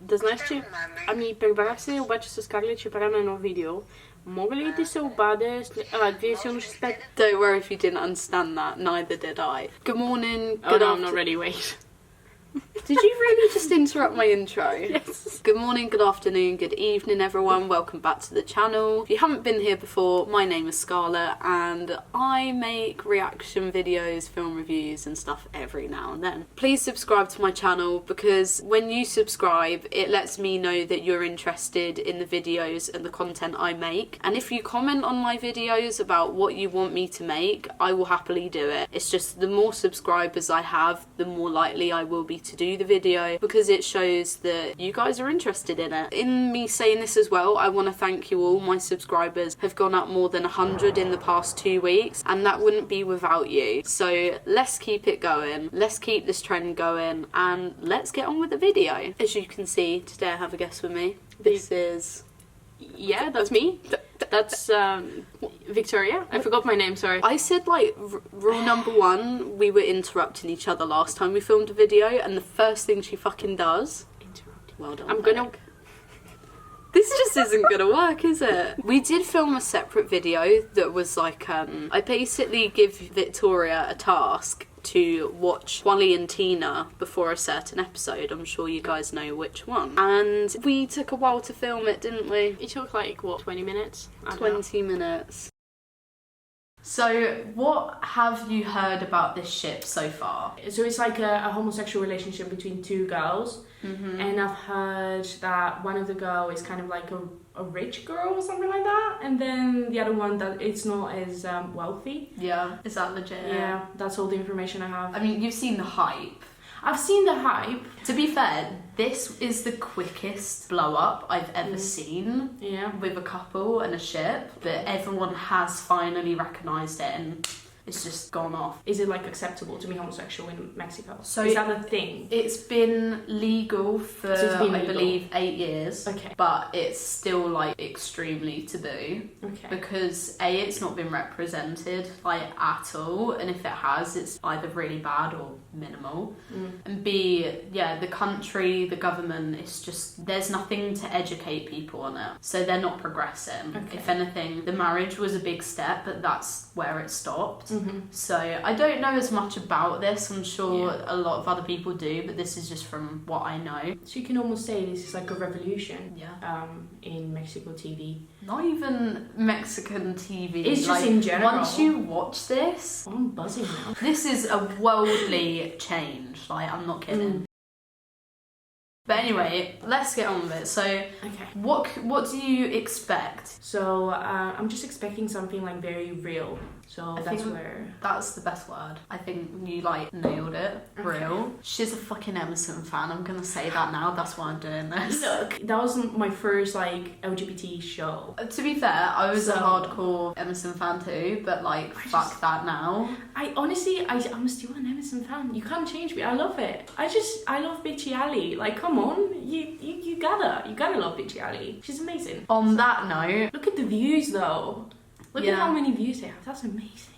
Да знаеш, че... Ами, прибрах се обаче с Скарлет, ще правим едно видео. Мога ли да се обадя? Вие силно ще спете. Don't worry if you didn't understand that, neither did I. Good morning, good Oh no, I'm not ready, wait. Did you really just interrupt my intro? Yes. Good morning, good afternoon, good evening everyone. Welcome back to the channel. If you haven't been here before, my name is Scarlett and I make reaction videos, film reviews and stuff every now and then. Please subscribe to my channel because when you subscribe it lets me know that you're interested in the videos and the content I make. And if you comment on my videos about what you want me to make, I will happily do it. It's just the more subscribers I have, the more likely I will be to do the video because it shows that you guys are interested in it. In me saying this as well, I want to thank you all. My subscribers have gone up more than 100 in the past 2 weeks and that wouldn't be without you. So let's keep it going. Let's keep this trend going and let's get on with the video. As you can see, today I have a guest with me. This is... Yeah, that's me. That's Victoria. I forgot my name, sorry. I said like rule number one, we were interrupting each other last time we filmed a video and the first thing she fucking does... Interrupting. Well done. I'm gonna... This just isn't gonna work, is it? We did film a separate video that was like, I basically give Victoria a task to watch Juliantina before a certain episode. I'm sure you guys know which one. And we took a while to film it, didn't we? It took like, what, 20 minutes? 20 minutes. So, what have you heard about this ship so far? So it's like a homosexual relationship between two girls. Mm-hmm. And I've heard that one of the girl is kind of like a rich girl or something like that. And then the other one that it's not as wealthy. Yeah. Is that legit? Yeah, that's all the information I have. I mean, you've seen the hype. I've seen the hype. To be fair, this is the quickest blow up I've ever seen with a couple and a ship, but everyone has finally recognised it and it's just gone off. Is it like acceptable to be homosexual in Mexico? So is that a thing? It's been legal for I believe 8 years. Okay. But it's still like extremely taboo. Okay. Because A, it's not been represented like at all, and if it has, it's either really bad or minimal. And B, yeah, the country, the government, it's just there's nothing to educate people on it. So they're not progressing. Okay. If anything, the marriage was a big step, but that's where it stopped. So I don't know as much about this. I'm sure a lot of other people do, but this is just from what I know. So you can almost say this is like a revolution. Yeah. In Mexico TV. Not even Mexican TV. It's just in general. Once you watch this, I'm buzzing now. this is a worldly change. Like, I'm not kidding. But anyway, let's get on with it. So, okay. What do you expect? So, I'm just expecting something like very real. So that's where... That's the best word. I think you like nailed it. Okay. Real. She's a fucking Emerson fan. I'm gonna say that now. That's why I'm doing this. Look, that was my first like LGBT show. To be fair, I was a hardcore Emerson fan too, but like, fuck that now. I honestly, I'm still an Emerson fan. You can't change me. I love it. I love Bitchy Ali. Like, come on, you gotta love Bitchy Ali. She's amazing. On that note, look at the views though. Look at how many views they have. That's amazing.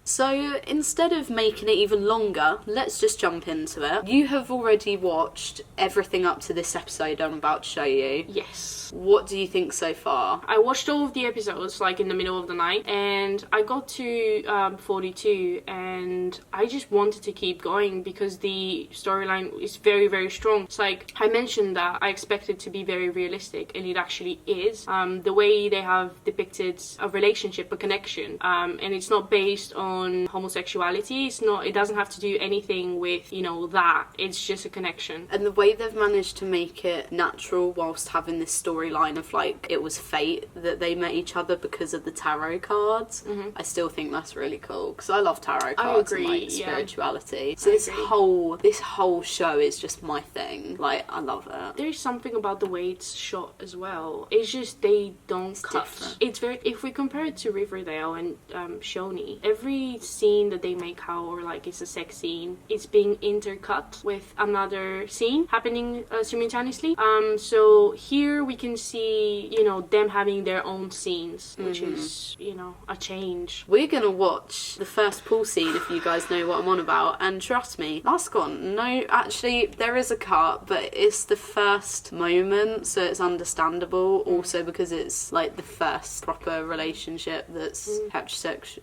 So instead of making it even longer, let's just jump into it. You have already watched everything up to this episode I'm about to show you. Yes. What do you think so far? I watched all of the episodes like in the middle of the night and I got to 42 and I just wanted to keep going because the storyline is very, very strong. It's like I mentioned that I expected to be very realistic and it actually is. The way they have depicted a relationship, a connection, and it's not based on homosexuality. It doesn't have to do anything with, you know, that. It's just a connection. And the way they've managed to make it natural whilst having this storyline of like it was fate that they met each other because of the tarot cards. I still think that's really cool because I love tarot cards and like spirituality. So this whole show is just my thing. Like, I love it. There's something about the way it's shot as well. It's just they don't cut. Different. It's very, if we compare it to Riverdale and Shoney, every every scene that they make out, or like it's a sex scene, it's being intercut with another scene happening simultaneously. So here we can see, you know, them having their own scenes, which is, you know, a change. We're gonna watch the first pool scene, if you guys know what I'm on about, and trust me, that's gone. No, actually, there is a cut, but it's the first moment, so it's understandable. Also because it's like the first proper relationship that's heterosexual.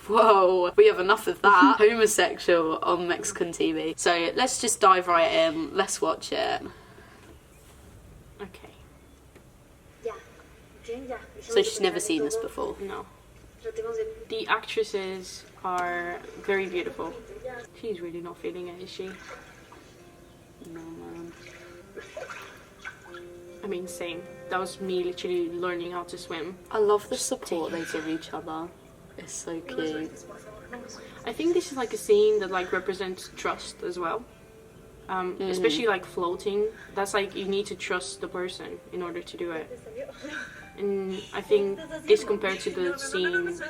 Whoa, we have enough of that. Homosexual on Mexican TV. So let's just dive right in. Let's watch it. Okay. So she's never seen this before. No. The actresses are very beautiful. She's really not feeling it, is she? No, man. I mean, same. That was me literally learning how to swim. I love the support they give each other. It's so cute. I think this is like a scene that like represents trust as well. Especially like floating. That's like, you need to trust the person in order to do it. And I think this, compared to the scene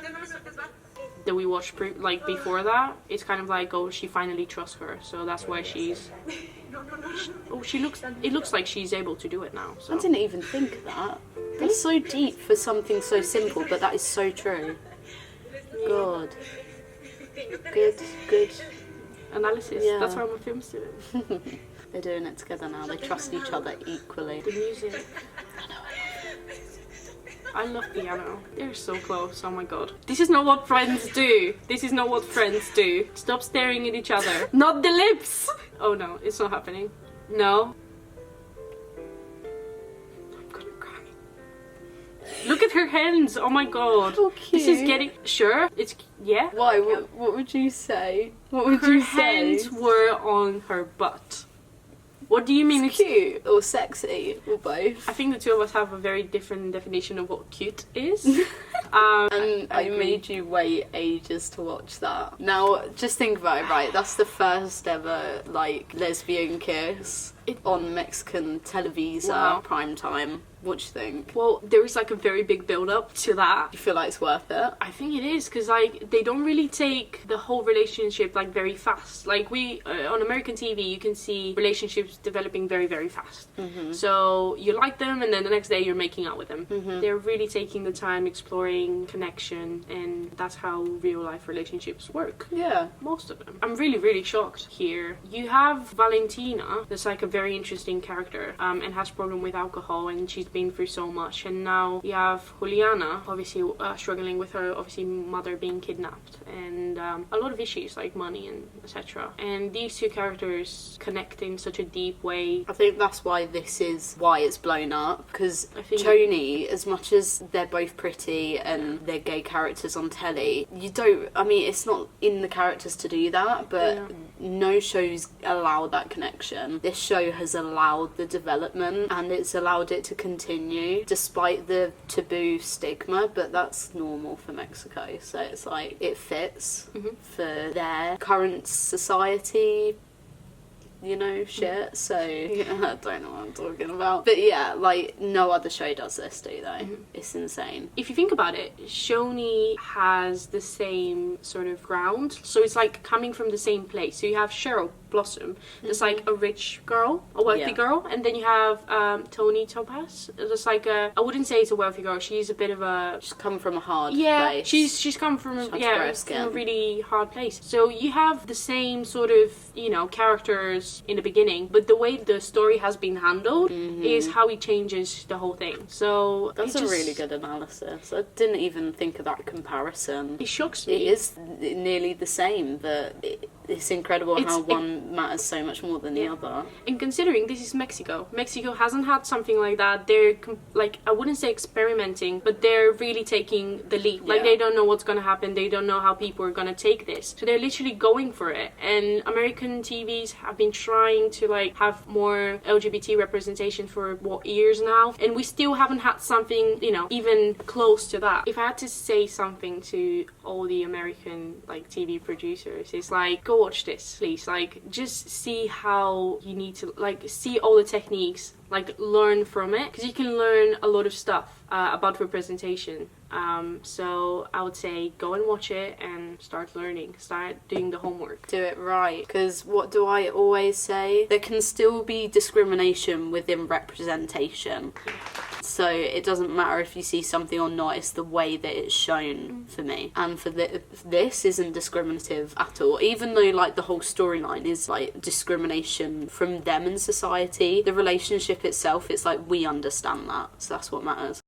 that we watched before that, it's kind of like, oh, she finally trusts her, so that's why she's... it looks like she's able to do it now. So. I didn't even think of that. That's so deep for something so simple, but that is so true. God. Good analysis. Yeah. That's why I'm a film student. They're doing it together now. They trust each other equally. The music. I love piano. They're so close. Oh my god. This is not what friends do. This is not what friends do. Stop staring at each other. Not the lips! Oh no, it's not happening. No. I'm gonna cry. Look at her hands. Oh my god. How cute. This is getting... Sure? It's... Yeah? Why? What would you say? What would you say? Her hands were on her butt. What do you mean it's cute or sexy or both? I think the two of us have a very different definition of what cute is. And I made you wait ages to watch that. Now, just think about it, right? That's the first ever, like, lesbian kiss on Mexican Televisa prime time. What do you think? Well, there is like a very big build-up to that. You feel like it's worth it? I think it is, because like they don't really take the whole relationship like very fast. Like we on American TV, you can see relationships developing very, very fast. So you like them, and then the next day you're making out with them. They're really taking the time exploring connection, and that's how real life relationships work. Yeah, most of them. I'm really, really shocked here. You have Valentina, that's like a very interesting character, and has problem with alcohol, and she's been through so much. And now you have Juliana, obviously struggling with her obviously mother being kidnapped, and a lot of issues like money and etc. And these two characters connect in such a deep way. I think that's why it's blown up, because Tony, as much as they're both pretty and they're gay characters on telly, it's not in the characters to do that, but no shows allow that connection. This show has allowed the development, and it's allowed it to continue despite the taboo stigma, but that's normal for Mexico, so it's like it fits for their current society, you know, shit. So I don't know what I'm talking about, but yeah, like no other show does this, do they? It's insane. If you think about it, Shoni has the same sort of ground, so it's like coming from the same place. So you have Cheryl Blossom, that's like a rich girl, a wealthy girl, and then you have Tony Topaz, that's like I wouldn't say it's a wealthy girl, she's a bit of a... She's come from a hard place. She's come from from a really hard place. So you have the same sort of, you know, characters in the beginning, but the way the story has been handled is how it changes the whole thing. So that's a really good analysis. I didn't even think of that comparison. It shocks me. It is nearly the same, but it's incredible how one matters so much more than the other. And considering this is Mexico hasn't had something like that. They're like, I wouldn't say experimenting, but they're really taking the leap. Like they don't know what's gonna happen, they don't know how people are gonna take this, so they're literally going for it. And American TVs have been trying to like have more LGBT representation for years now, and we still haven't had something, you know, even close to that. If I had to say something to all the American like TV producers, it's like, go watch this, please. Like, just see how you need to, like, see all the techniques, like, learn from it, because you can learn a lot of stuff about representation So I would say go and watch it and start learning, start doing the homework. Do it right, because what do I always say? There can still be discrimination within representation. So it doesn't matter if you see something or not, it's the way that it's shown for me. And for this isn't discriminative at all. Even though like the whole storyline is like discrimination from them in society, the relationship itself, it's like we understand that. So that's what matters.